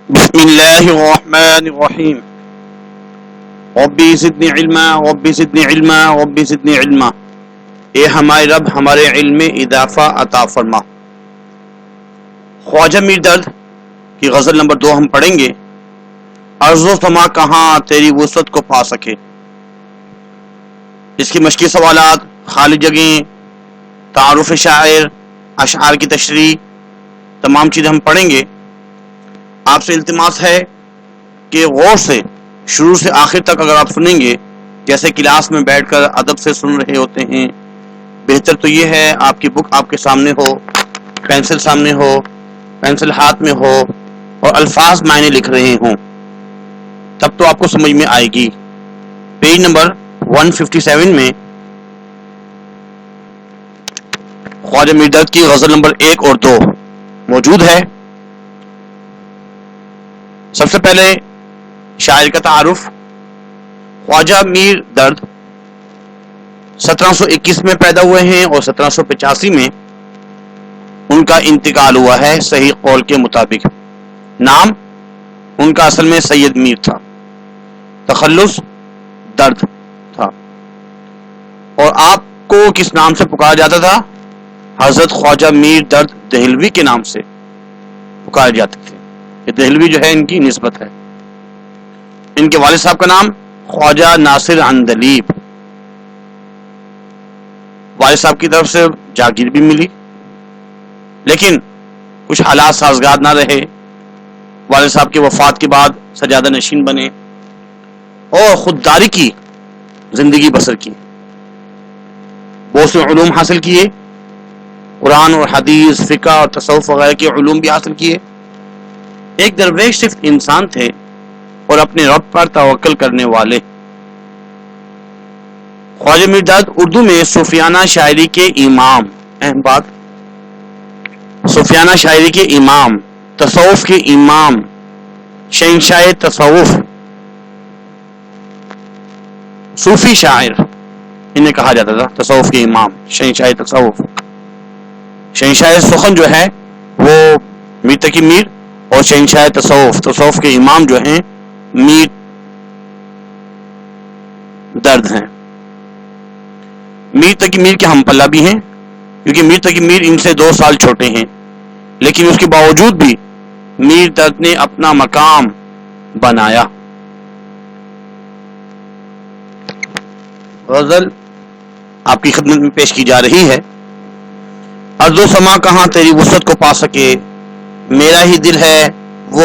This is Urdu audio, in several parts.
بسم اللہ الرحمن الرحیم ربی زدنی علما ربی زدنی علما ربی زدنی علما، اے ہمارے رب ہمارے علم میں اضافہ عطا فرما۔ خواجہ میر درد کی غزل نمبر 2 ہم پڑھیں گے۔ عرض و سما کہاں تیری وسعت کو پا سکے، اس کی مشقی سوالات، خالی جگہیں، تعارف شاعر، اشعار کی تشریح، تمام چیزیں ہم پڑھیں گے۔ آپ سے التماس ہے کہ غور سے شروع سے آخر تک اگر آپ سنیں گے، جیسے کلاس میں بیٹھ کر ادب سے سن رہے ہوتے ہیں، بہتر تو یہ ہے آپ کی بک آپ کے سامنے ہو، پینسل سامنے ہو، پینسل ہاتھ میں ہو اور الفاظ معنی لکھ رہے ہوں، تب تو آپ کو سمجھ میں آئے گی۔ پیج نمبر 157 میں خواجہ میر درد کی غزل نمبر 1 اور 2 موجود ہے۔ سب سے پہلے شاعر کا تعارف۔ خواجہ میر درد 1721 میں پیدا ہوئے ہیں اور 1785 میں ان کا انتقال ہوا ہے صحیح قول کے مطابق۔ نام ان کا اصل میں سید میر تھا، تخلص درد تھا، اور آپ کو کس نام سے پکارا جاتا تھا؟ حضرت خواجہ میر درد دہلوی کے نام سے پکارے جاتے تھے۔ یہ دہلوی جو ہے ان کی نسبت ہے۔ ان کے والد صاحب کا نام خواجہ ناصر عندلیب، والد صاحب کی طرف سے جاگیر بھی ملی، لیکن کچھ حالات سازگار نہ رہے۔ والد صاحب کی وفات کے بعد سجادہ نشین بنے اور خودداری کی زندگی بسر کی، بہت سے علوم حاصل کیے، قرآن اور حدیث، فقہ اور تصوف وغیرہ کے علوم بھی حاصل کیے۔ ایک درویش صرف انسان تھے اور اپنے رب پر توکل کرنے والے۔ خواجہ میر درد اردو میں صوفیانہ شاعری کے امام، اہم بات، صوفیانہ شاعری کے امام، تصوف کے امام، شہنشاہ تصوف، صوفی شاعر انہیں کہا جاتا تھا، تصوف کے امام، شہنشاہ تصوف۔ شہنشاہ سخن جو ہے وہ میر تقی میر، اور شہنشاہ تصوف کے امام جو ہیں میر درد ہیں۔ میر تقی میر کے ہم پلہ بھی ہیں، کیونکہ میر تقی میر ان سے 2 سال چھوٹے ہیں، لیکن اس کے باوجود بھی میر درد نے اپنا مقام بنایا۔ غزل آپ کی خدمت میں پیش کی جا رہی ہے۔ عرض و سما کہاں تیری وسعت کو پا سکے، میرا ہی دل ہے وہ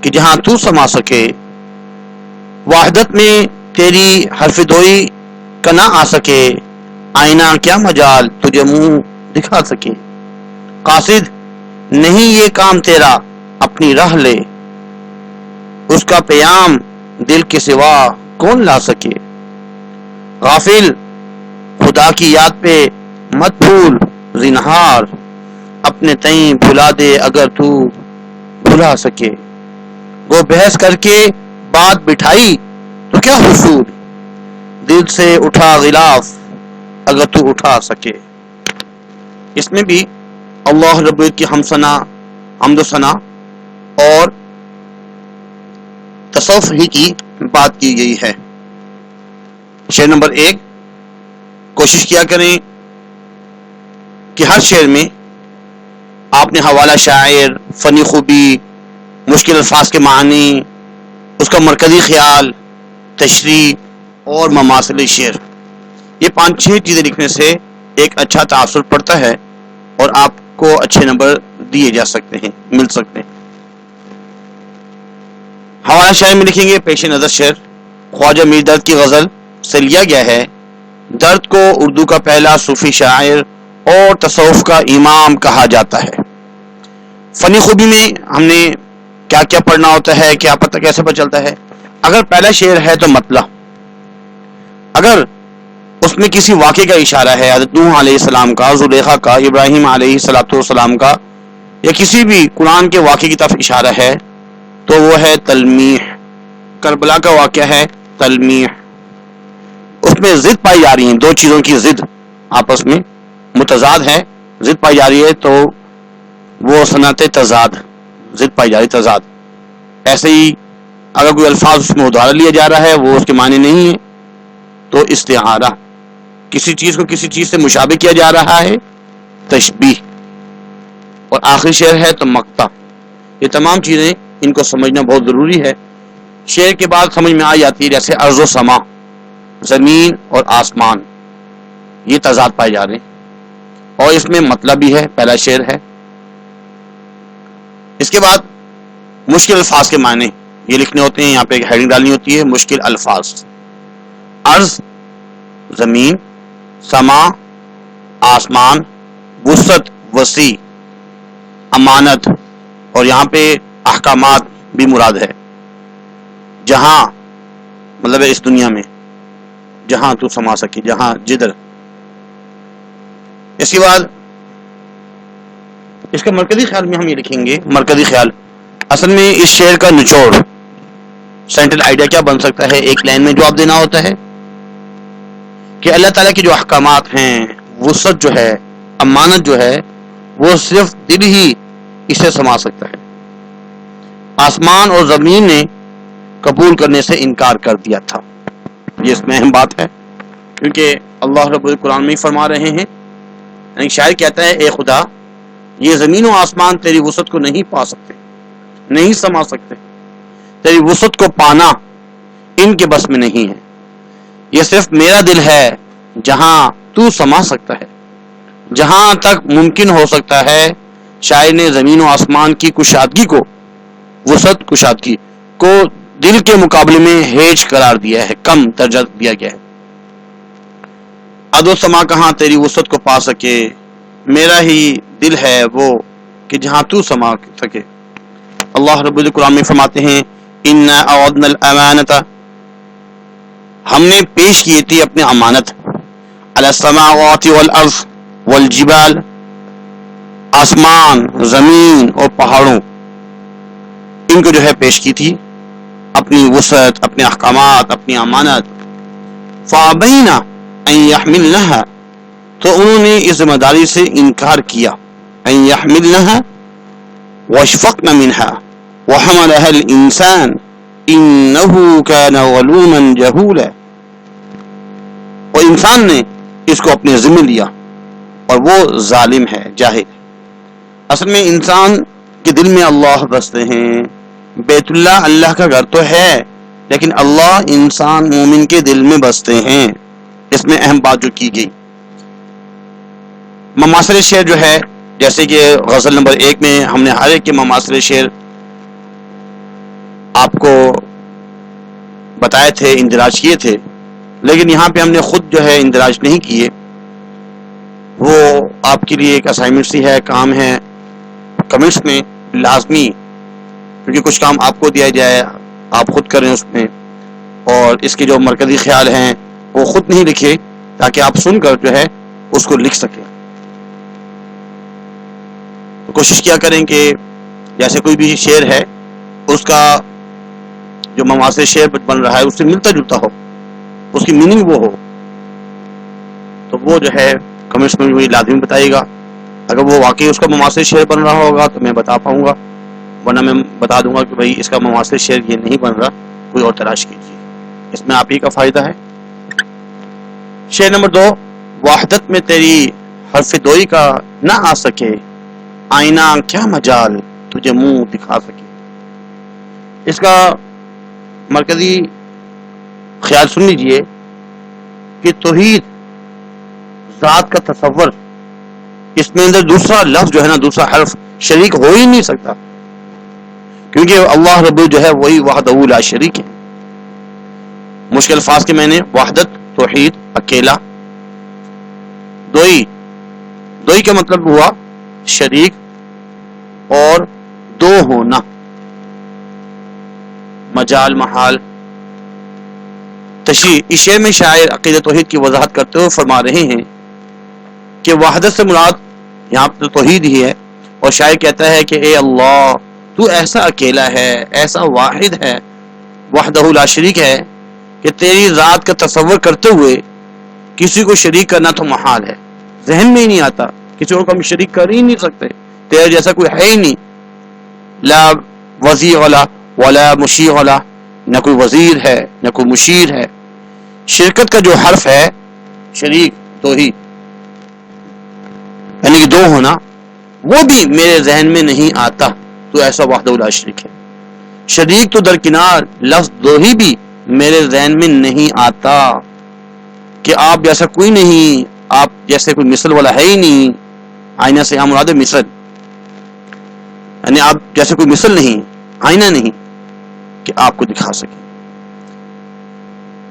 کہ جہاں تو سما سکے، وحدت میں تیری حرف دوئی کا نہ آ سکے، آئینہ کیا مجال تجھے منہ دکھا سکے، قاصد نہیں یہ کام تیرا اپنی راہ لے، اس کا پیام دل کے سوا کون لا سکے، غافل خدا کی یاد پہ مت بھول زنہار، اپنے تئیں بھلا دے اگر تو بھلا سکے، وہ بحث کر کے بات بٹھائی تو کیا حصول، دل سے اٹھا غلاف اگر تو اٹھا سکے۔ اس میں بھی اللہ رب العزت کی حمد و ثنا اور تصوف ہی کی بات کی گئی ہے۔ شعر نمبر 1، کوشش کیا کریں کہ ہر شعر میں آپ نے حوالہ شاعر، فنی خوبی، مشکل الفاظ کے معنی، اس کا مرکزی خیال، تشریح اور مماثل شعر، یہ 5-6 چیزیں لکھنے سے ایک اچھا تاثر پڑتا ہے اور آپ کو اچھے نمبر دیے جا سکتے ہیں، مل سکتے ہیں۔ حوالہ شاعر میں لکھیں گے پیش نظر شعر خواجہ میر درد کی غزل سے لیا گیا ہے۔ درد کو اردو کا پہلا صوفی شاعر اور تصوف کا امام کہا جاتا ہے۔ فنی خوبی میں ہم نے کیا کیا پڑھنا ہوتا ہے، کیا پتہ کیسے پتہ چلتا ہے؟ اگر پہلا شعر ہے تو مطلع، اگر اس میں کسی واقعے کا اشارہ ہے، حضرت نوح علیہ السلام کا، زلیخا کا، ابراہیم علیہ السلام کا، یا کسی بھی قرآن کے واقعے کی طرف اشارہ ہے تو وہ ہے تلمیح۔ کربلا کا واقعہ ہے تلمیح، اس میں ضد پائی جا رہی ہیں، 2 چیزوں کی ضد آپس میں متضاد ہے، ضد پائی جا رہی ہے تو وہ صنعت تضاد، ضد پائی جا رہی تضاد۔ ایسے ہی اگر کوئی الفاظ اس میں ادھار لیا جا رہا ہے وہ اس کے معنی نہیں ہے تو استعارہ، کسی چیز کو کسی چیز سے مشابہ کیا جا رہا ہے تشبیہ، اور آخری شعر ہے تو مقطع۔ یہ تمام چیزیں ان کو سمجھنا بہت ضروری ہے۔ شعر کے بعد سمجھ میں آ جاتی ہے جیسے ارض و سما، زمین اور آسمان، یہ تضاد پائے جا رہے ہیں اور اس میں مطلب بھی ہے، پہلا شعر ہے۔ اس کے بعد مشکل الفاظ کے معنی یہ لکھنے ہوتے ہیں، یہاں پہ ایک ہیڈنگ ڈالنی ہوتی ہے، مشکل الفاظ۔ ارض زمین، سما آسمان، وسعت وسیع، امانت، اور یہاں پہ احکامات بھی مراد ہے۔ جہاں مطلب ہے اس دنیا میں جہاں تو سما سکے، جہاں جدھر۔ اس کے بعد اس کا مرکزی خیال میں ہم یہ لکھیں گے، مرکزی خیال اصل میں اس شعر کا نچوڑ، سینٹرل آئیڈیا کیا بن سکتا ہے، ایک لائن میں جواب دینا ہوتا ہے کہ اللہ تعالیٰ کے جو احکامات ہیں، وسعت جو ہے، امانت جو ہے، وہ صرف دل ہی اسے سما سکتا ہے۔ آسمان اور زمین نے قبول کرنے سے انکار کر دیا تھا۔ یہ اس میں اہم بات ہے کیونکہ اللہ رب القرآن میں فرما رہے ہیں، یعنی شاعر کہتا ہے اے خدا، یہ زمین و آسمان تیری وسعت کو نہیں پا سکتے، نہیں سما سکتے، تیری وسعت کو پانا ان کے بس میں نہیں ہے، یہ صرف میرا دل ہے جہاں تو سما سکتا ہے۔ جہاں تک ممکن ہو سکتا ہے شاعر نے زمین و آسمان کی کشادگی کو، وسعت کشادگی کو دل کے مقابلے میں ہیج قرار دیا ہے، کم درجہ دیا گیا ہے۔ ادو سما کہاں تیری وسعت کو پا سکے، میرا ہی دل ہے وہ کہ جہاں تو سما سکے۔ اللہ رب القرآن میں فرماتے ہیں اِنَّا أَعَرَضْنَا الْأَمَانَةَ، ہم نے پیش کی تھی اپنے امانت، عَلَى السَّمَاوَاتِ وَالْأَرْضِ وَالْجِبَالِ، آسمان، زمین اور پہاڑوں، ان کو جو ہے پیش کی تھی اپنی وسعت، اپنے احکامات، اپنی امانت۔ فَأَبَيْنَ أَن يَحْمِلْنَهَا، تو انہوں نے اس ذمہ داری سے انکار کیا، أَن يَحْمِلْنَهَا وَأَشْفَقْنَ مِنْهَا وَحَمَلَهَا الْإِنسَانُ إِنَّهُ كَانَ ظَلُومًا جَهُولًا، اور انسان نے اس کو اپنے ذمہ لیا اور وہ ظالم ہے، جاہل۔ اصل میں انسان کے دل میں اللہ بستے ہیں، بیت اللہ اللہ کا گھر تو ہے لیکن اللہ انسان مومن کے دل میں بستے ہیں۔ اس میں اہم بات جو کی گئی، مماثل شعر جو ہے، جیسے کہ غزل نمبر 1 میں ہم نے ہر ایک کے مماثل شعر آپ کو بتائے تھے، اندراج کیے تھے، لیکن یہاں پہ ہم نے خود جو ہے اندراج نہیں کیے، وہ آپ کے لیے ایک اسائنمنٹ سی ہے، کام ہے، کمنٹس میں لازمی، کیونکہ کچھ کام آپ کو دیا جائے آپ خود کریں اس میں، اور اس کے جو مرکزی خیال ہیں وہ خود نہیں لکھے تاکہ آپ سن کر جو ہے اس کو لکھ سکیں۔ کوشش کیا کریں کہ جیسے کوئی بھی شعر ہے اس کا جو مماثل شعر بن رہا ہے اس سے ملتا جلتا ہو، اس کی میننگ وہ ہو، تو وہ جو ہے کمنٹس میں بھی لازمی بتائیے گا۔ اگر وہ واقعی اس کا مماثل شعر بن رہا ہوگا تو میں بتا پاؤں گا، ورنہ میں بتا دوں گا کہ بھائی اس کا مماثل شعر یہ نہیں بن رہا، کوئی اور تلاش کیجیے، اس میں آپ ہی کا فائدہ ہے۔ شعر نمبر 2، وحدت میں تیری حرف دوئی کا نہ آ سکے، آئینہ کیا مجال تجھے منہ دکھا سکے۔ اس کا مرکزی خیال سن لیجئے کہ توحید ذات کا تصور، اس میں اندر دوسرا لفظ جو ہے نا، دوسرا حرف شریک ہو ہی نہیں سکتا، کیونکہ اللہ رب جو ہے وہی وحدہ لا شریک ہے۔ مشکل الفاظ کے میں نے وحدت، توحید، اکیلا، دوئی کا مطلب ہوا شریک اور دو ہونا، مجال، محال، تشریح۔ اس شعر میں شاعر عقیدہ توحید کی وضاحت کرتے ہوئے فرما رہے ہیں کہ وحدت سے مراد یہاں پر توحید ہی ہے، اور شاعر کہتا ہے کہ اے اللہ، تو ایسا اکیلا ہے، ایسا واحد ہے، وحدہ لا شریک ہے کہ تیری ذات کا تصور کرتے ہوئے کسی کو شریک کرنا تو محال ہے، ذہن میں ہی نہیں آتا، کسی کو ہم شریک کر ہی نہیں سکتے، تیرے جیسا کوئی ہے ہی نہیں، لا وزی ولا ولا مشیع له، نہ کوئی وزیر ہے نہ کوئی مشیر ہے. شرکت کا جو حرف ہے شریک توحید یعنی کہ دو ہونا، وہ بھی میرے ذہن میں نہیں آتا. تو ایسا وحدہ لا شریک ہے. شریک تو درکنار، لفظ دو ہی بھی میرے ذہن میں نہیں آتا کہ آپ جیسا کوئی نہیں، آپ جیسے کوئی مثل والا ہے ہی نہیں. آئینہ سے ہم مراد مثل، یعنی آپ جیسے کوئی مثل نہیں، آئینہ نہیں کہ آپ کو دکھا سکے.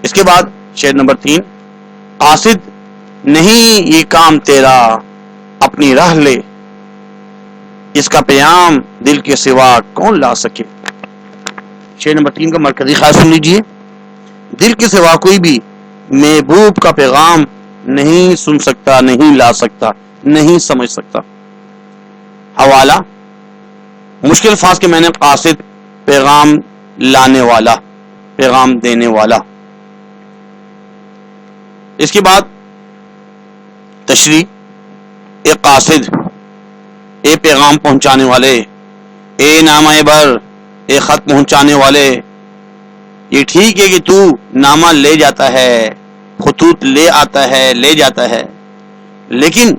اس کے بعد شعر نمبر 3، قاصد نہیں یہ کام تیرا اپنی راہ لے، اس کا پیام دل کے سوا کون لا سکے. شعر نمبر 3 کا مرکزی خیال سن لیجئے. دل کے سوا کوئی بھی محبوب کا پیغام نہیں سن سکتا، نہیں لا سکتا، نہیں سمجھ سکتا. حوالہ مشکل الفاظ کے میں نے قاصد پیغام لانے والا، پیغام دینے والا. اس کے بعد تشریح، اے قاصد، اے پیغام پہنچانے والے، اے نامہ بر، اے خط پہنچانے والے. یہ ٹھیک ہے کہ تو نامہ لے جاتا ہے، خطوط لے آتا ہے، لے جاتا ہے، لیکن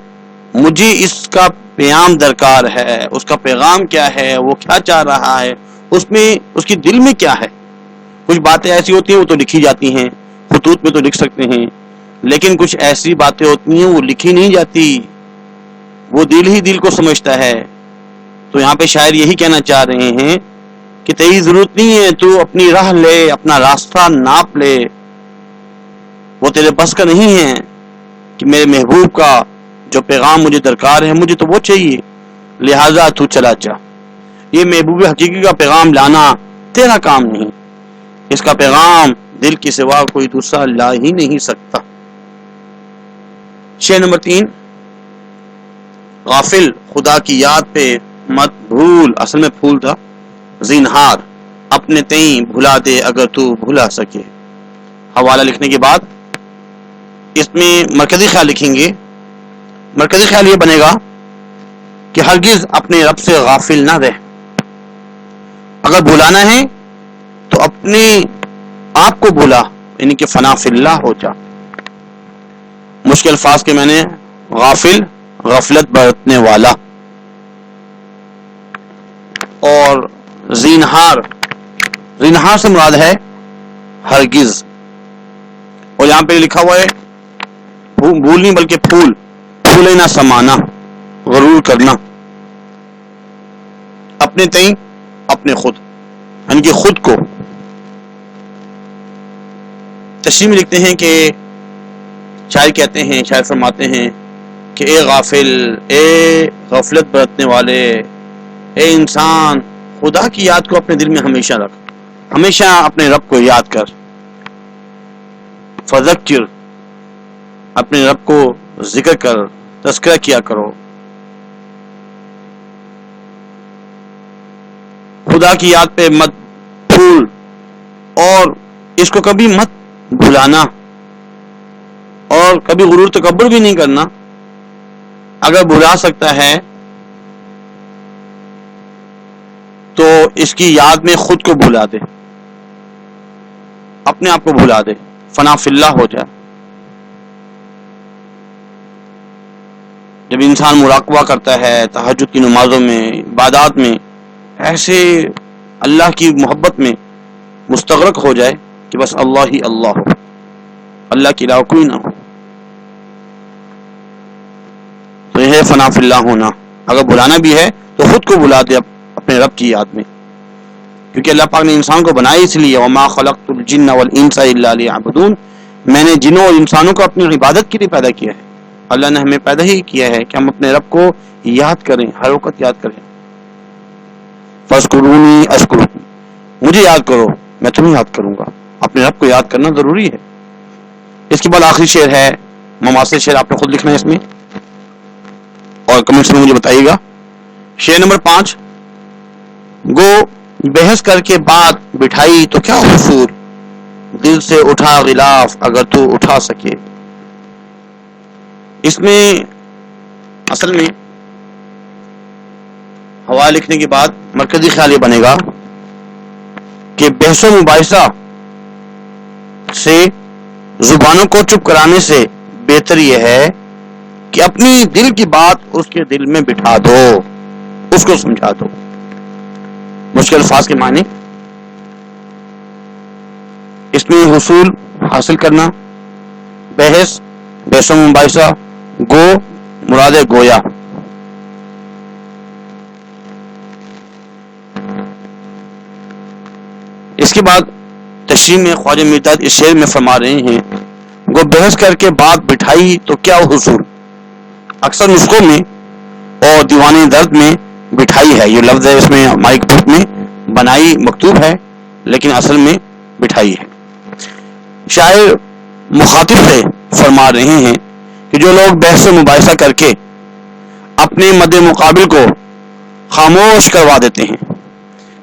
مجھے اس کا پیام درکار ہے. اس کا پیغام کیا ہے، وہ کیا چاہ رہا ہے، اس میں اس کی دل میں کیا ہے. کچھ باتیں ایسی ہوتی ہیں وہ تو لکھی جاتی ہیں، خطوط میں تو لکھ سکتے ہیں، لیکن کچھ ایسی باتیں ہوتی ہیں وہ لکھی نہیں جاتی، وہ دل ہی دل کو سمجھتا ہے. تو یہاں پہ شاعر یہی کہنا چاہ رہے ہیں کہ تیری ضرورت نہیں ہے، تو اپنی راہ لے، اپنا راستہ ناپ لے. وہ تیرے بس کا نہیں ہے کہ میرے محبوب کا جو پیغام مجھے درکار ہے، مجھے تو وہ چاہیے، لہذا تو چلا جا. یہ محبوب حقیقی کا پیغام لانا تیرا کام نہیں، اس کا پیغام دل کے سوا کوئی دوسرا لا ہی نہیں سکتا. شعر نمبر 3، غافل خدا کی یاد پہ مت بھول، اصل میں پھول تھا، زینہار اپنے تئیں بھلا دے اگر تو بھلا سکے. حوالہ لکھنے کے بعد اس میں مرکزی خیال لکھیں گے. مرکزی خیال یہ بنے گا کہ ہرگز اپنے رب سے غافل نہ رہ. اگر بھلانا ہے تو اپنے آپ کو بھلا، یعنی کہ فنا فی اللہ ہو جا. مشکل الفاظ کے میں نے غافل، غفلت برتنے والا، اور زینہار، زینہار سے مراد ہے ہرگز. اور یہاں پہ لکھا ہوا ہے بھول نہیں بلکہ پھول، پھولے نہ سمانا، غرور کرنا. اپنے تئیں، اپنے خود، یعنی کہ خود کو. تشریح میں لکھتے ہیں کہ شاعر کہتے ہیں، شاعر فرماتے ہیں کہ اے غافل، اے غفلت برتنے والے، اے انسان، خدا کی یاد کو اپنے دل میں ہمیشہ رکھ، ہمیشہ اپنے رب کو یاد کر. فذکر، اپنے رب کو ذکر کر، تذکرہ کیا کرو. خدا کی یاد پہ مت بھول، اور اس کو کبھی مت بھلانا، اور کبھی غرور تکبر بھی نہیں کرنا. اگر بھلا سکتا ہے تو اس کی یاد میں خود کو بھلا دے، اپنے آپ کو بھلا دے، فنا فی اللہ ہو جائے. جب انسان مراقبہ کرتا ہے تہجد کی نمازوں میں، عبادات میں، ایسے اللہ کی محبت میں مستغرق ہو جائے کہ بس اللہ ہی اللہ ہو، اللہ کے علاوہ کوئی نہ ہو. تو یہ ہے فنا فی اللہ ہونا. اگر بلانا بھی ہے تو خود کو بلا دے اپنے رب کی یاد میں، کیونکہ اللہ پاک نے انسان کو بنایا اس لیے وما خلقت الجن والانس الا لیعبدون، میں نے جنوں اور انسانوں کو اپنی عبادت کے لیے پیدا کیا ہے. اللہ نے ہمیں پیدا ہی کیا ہے کہ ہم اپنے رب کو یاد کریں، ہر وقت یاد کریں. فاذکرونی اذکرکم، مجھے یاد کرو میں تمہیں یاد کروں گا. اپنے رب کو یاد کرنا ضروری ہے. اس کے بعد آخری شعر ہے مماثل شعر، آپ نے خود لکھنا ہے اس میں اور کمنٹس میں مجھے بتائیے گا. شعر نمبر 5، گو بحث کر کے بات بٹھائی تو کیا حصول، دل سے اٹھا غلاف اگر تو اٹھا سکے. اس میں اصل میں حوالہ لکھنے کے بعد مرکزی خیال یہ بنے گا کہ بحث و مباحثہ سے زبانوں کو چپ کرانے سے بہتر یہ ہے کہ اپنی دل کی بات اس کے دل میں بٹھا دو، اس کو سمجھا دو۔ مشکل الفاظ کے معنی، اس میں حصول حاصل کرنا، بحث و مباحثہ، گو مراد گویا۔ اس کے بعد تشریح میں خواجہ میرداد اس شعر میں فرما رہے ہیں، گو بحث کر کے بات بٹھائی تو کیا حصول۔ اکثر نسخوں میں اور دیوان درد میں بٹھائی ہے، یہ لفظ ہے اس میں ہماری بک میں بنائی مکتوب ہے لیکن اصل میں بٹھائی ہے۔ شاعر مخاطب سے فرما رہے ہیں کہ جو لوگ بحث و مباحثہ کر کے اپنے مد مقابل کو خاموش کروا دیتے ہیں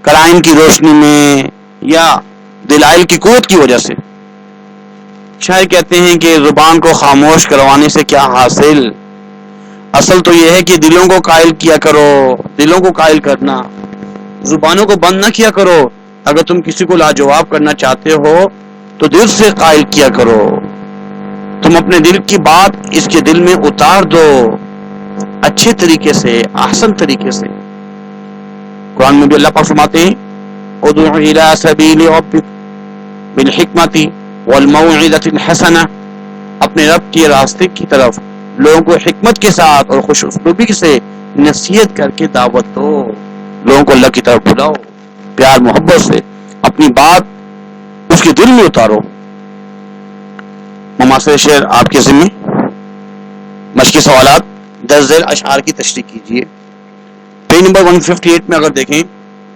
قرائن کی روشنی میں یا دلائل کی قوت کی وجہ سے، شاعر کہتے ہیں کہ زبان کو خاموش کروانے سے کیا حاصل، اصل تو یہ ہے کہ دلوں کو قائل کیا کرو، دلوں کو قائل کرنا، زبانوں کو بند نہ کیا کرو۔ اگر تم کسی کو لاجواب کرنا چاہتے ہو تو دل سے قائل کیا کرو، تم اپنے دل کی بات اس کے دل میں اتار دو اچھے طریقے سے، احسن طریقے سے۔ قرآن میں بھی اللہ پاک فرماتے ہیں ادعو الی سبیل ربک بالحکمت والموعظۃ الحسنہ، اپنے رب کے راستے کی طرف لوگوں کو حکمت کے ساتھ اور خوش اسلوبی سے نصیحت کر کے دعوت دو، لوگوں کو اللہ کی طرف بلاؤ، پیار محبت سے اپنی بات اس کے دل میں اتارو۔ مماثل شعر آپ کے ذمہ، مشقی سوالات، درج ذیل اشعار کی تشریح کیجیے۔ پیج نمبر 158 میں اگر دیکھیں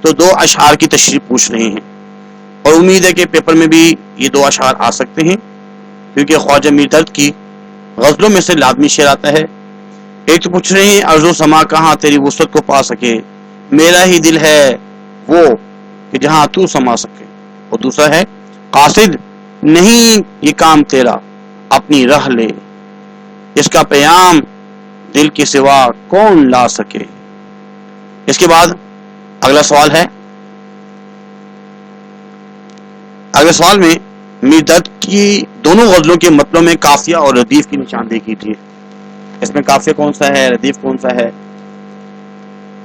تو 2 اشعار کی تشریح پوچھ رہے ہیں، اور امید ہے کہ پیپر میں بھی یہ 2 اشعار آ سکتے ہیں کیونکہ خواجہ میرداد کی غزلوں میں سے لازمی شعر آتا ہے۔ ایک تو پوچھ رہے ہیں عرض و سما کہاں تیری وسعت کو پا سکے، میرا ہی دل ہے وہ کہ جہاں تو سما سکے، اور دوسرا ہے قاصد نہیں یہ کام تیرا اپنی راہ لے، اس کا پیام دل کے سوا کون لا سکے۔ اس کے بعد اگلا سوال ہے، اگلے سوال میں میرداد کی دونوں غزلوں کے مطلب میں قافیہ اور ردیف کی نشاندہی کیجیے۔ اس میں قافیہ کون سا ہے، ردیف کون سا ہے؟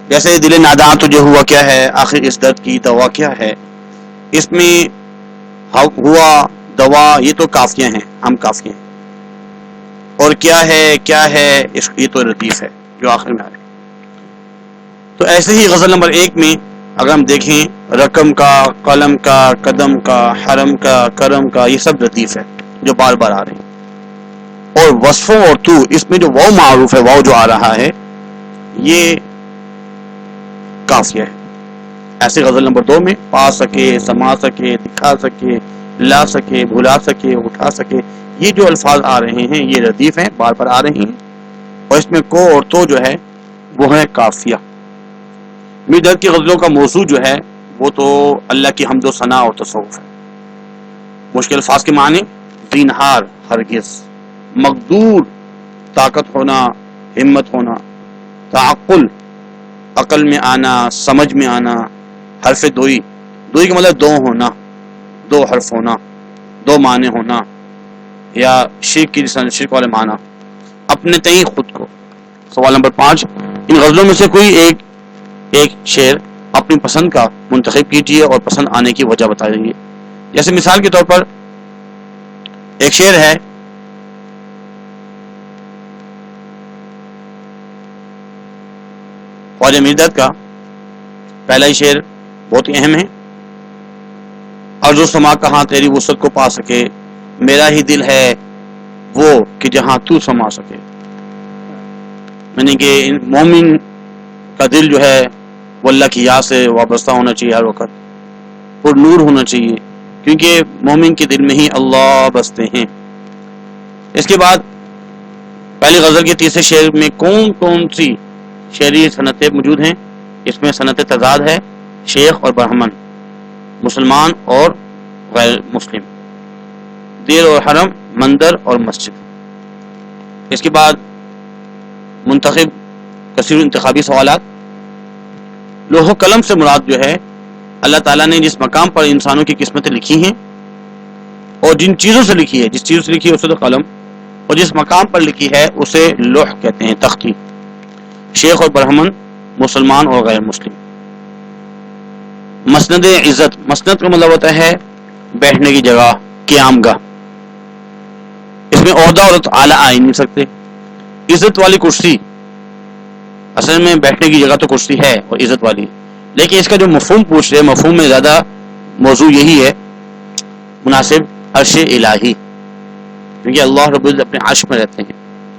جیسے دل ناداں تجھے ہوا کیا ہے، آخر اس درد کی دوا کیا ہے، اس میں ہوا دوا یہ تو قافیہ ہیں، ہم قافیہ ہیں، اور کیا ہے یہ تو ردیف ہے جو آخر میں آ رہے۔ تو ایسے ہی غزل نمبر 1 میں اگر ہم دیکھیں رقم کا، قلم کا، قدم کا، حرم کا، کرم کا، یہ سب ردیف ہے جو بار بار آ رہے ہیں، اور وصفوں اور تو اس میں جو واو معروف ہے، واو جو آ رہا ہے یہ قافیہ ہے۔ ایسے غزل نمبر 2 میں پا سکے، سما سکے، دکھا سکے، لا سکے، بھلا سکے، اٹھا سکے، یہ جو الفاظ آ رہے ہیں یہ ردیف ہیں، بار بار آ رہے ہیں، اور اس میں کو اور تو جو ہے وہ ہے قافیہ۔ میرداد کی غزلوں کا موضوع جو ہے وہ تو اللہ کی حمد و ثنا اور تصوف ہے۔ مشکل الفاظ کے معنی، زینہار ہرگز، مقدور طاقت ہونا، ہمت ہونا، تعقل عقل میں آنا، سمجھ میں آنا، حرف دوئی، دوئی کا مطلب 2 ہونا، 2 حرف ہونا، 2 معنی ہونا، یا شرک کی شرک والے معنی، اپنے تئیں خود کو۔ سوال نمبر 5، ان غزلوں میں سے کوئی ایک شعر اپنی پسند کا منتخب کیجیے اور پسند آنے کی وجہ بتائیے۔ جیسے مثال کے طور پر ایک شعر ہے، خواجہ میرداد کا پہلا ہی شعر بہت ہی اہم ہے، عرض و سما کہاں تیری وسعت کو پا سکے، میرا ہی دل ہے وہ کہ جہاں تو سما سکے۔ یعنی کہ مومن کا دل جو ہے وہ اللہ کی یاد سے وابستہ ہونا چاہیے، ہر وقت پر نور ہونا چاہیے، کیونکہ مومن کے دل میں ہی اللہ بستے ہیں۔ اس کے بعد پہلی غزل کے تیسرے شعر میں کون سی شعری صنعتیں موجود ہیں؟ اس میں صنعت تضاد ہے، شیخ اور برہمن، مسلمان اور غیر مسلم، دیر اور حرم، مندر اور مسجد۔ اس کے بعد منتخب کثیر انتخابی سوالات، لوح و قلم سے مراد جو ہے اللہ تعالیٰ نے جس مقام پر انسانوں کی قسمتیں لکھی ہیں اور جن چیزوں سے لکھی ہے، جس چیزوں سے لکھی ہے اسے تو قلم، اور جس مقام پر لکھی ہے اسے لوح کہتے ہیں، تختی۔ شیخ اور برہمن، مسلمان اور غیر مسلم۔ مسند عزت، مسند کا مطلب ہوتا ہے بیٹھنے کی جگہ، قیام گاہ۔ اس میں عہدہ اور اعلیٰ آ ہی نہیں سکتے۔ عزت والی کرسی، اصل میں بیٹھنے کی جگہ تو کرسی ہے اور عزت والی، لیکن اس کا جو مفہوم پوچھ رہے ہیں، مفہوم میں زیادہ موضوع یہی ہے مناسب، عرش الہی، کیونکہ اللہ رب العزت اپنے عرش میں رہتے ہیں،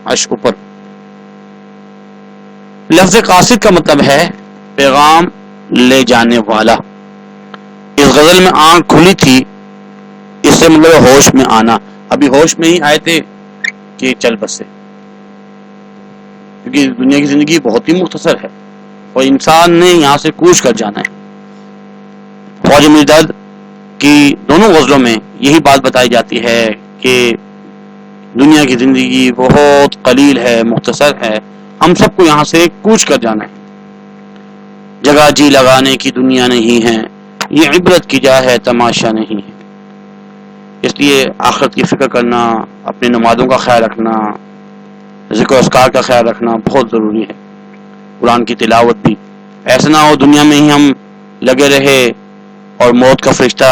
عرش اوپر۔ لفظ قاصد کا مطلب ہے پیغام لے جانے والا۔ اس غزل میں آنکھ کھلی تھی، اس سے مطلب ہوش میں آنا۔ ابھی ہوش میں ہی آئے تھے کہ چل بسے، کیونکہ دنیا کی زندگی بہت ہی مختصر ہے اور انسان نے یہاں سے کوچ کر جانا ہے۔ خواجہ میرداد کی دونوں غزلوں میں یہی بات بتائی جاتی ہے کہ دنیا کی زندگی بہت قلیل ہے، مختصر ہے، ہم سب کو یہاں سے کوچ کر جانا ہے۔ جگہ جی لگانے کی دنیا نہیں ہے، یہ عبرت کی جا ہے، تماشا نہیں ہے۔ اس لیے آخرت کی فکر کرنا، اپنے نمازوں کا خیال رکھنا، ذکر و اذکار کا خیال رکھنا بہت ضروری ہے۔ قرآن کی تلاوت بھی، ایسا نہ ہو دنیا میں ہی ہم لگے رہے اور موت کا فرشتہ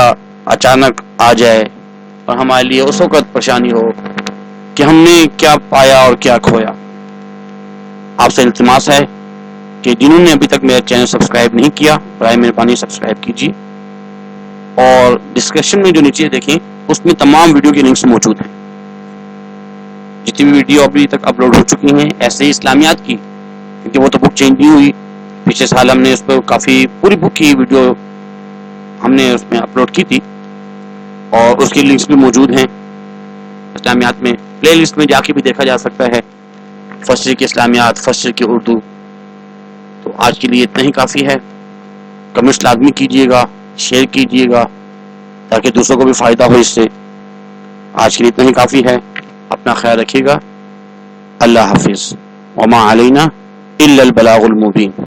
اچانک آ جائے اور ہمارے لیے اس وقت پریشانی ہو کہ ہم نے کیا پایا اور کیا کھویا۔ آپ سے التماس ہے کہ جنہوں نے ابھی تک میرا چینل سبسکرائب نہیں کیا، برائے مہربانی سبسکرائب کیجیے، اور ڈسکرپشن میں جو نیچے دیکھیں اس میں تمام ویڈیو کی لنکس موجود ہیں۔ جتنی بھی ویڈیو ابھی تک اپلوڈ ہو چکی ہیں ایسے ہی اسلامیات کی، کیونکہ وہ تو بک چینج نہیں ہوئی، پچھلے سال ہم نے اس پہ کافی پوری بک کی ویڈیو ہم نے اس میں اپلوڈ کی تھی، اور اس کی لنکس بھی موجود ہیں اسلامیات میں۔ پلے لسٹ میں جا کے بھی دیکھا جا سکتا ہے، فرسٹ ایئر کی اسلامیات، فرسٹ ایئر کی اردو۔ تو آج کے لیے اتنا ہی کافی ہے۔ کمنٹس لازمی کیجیے گا، شیئر کیجیے گا تاکہ دوسروں کو بھی فائدہ ہو اس سے۔ آج کے لیے اتنا ہی کافی ہے، اپنا خیال رکھیے گا۔ اللہ حافظ۔ وما علینا الا البلاغ المبین۔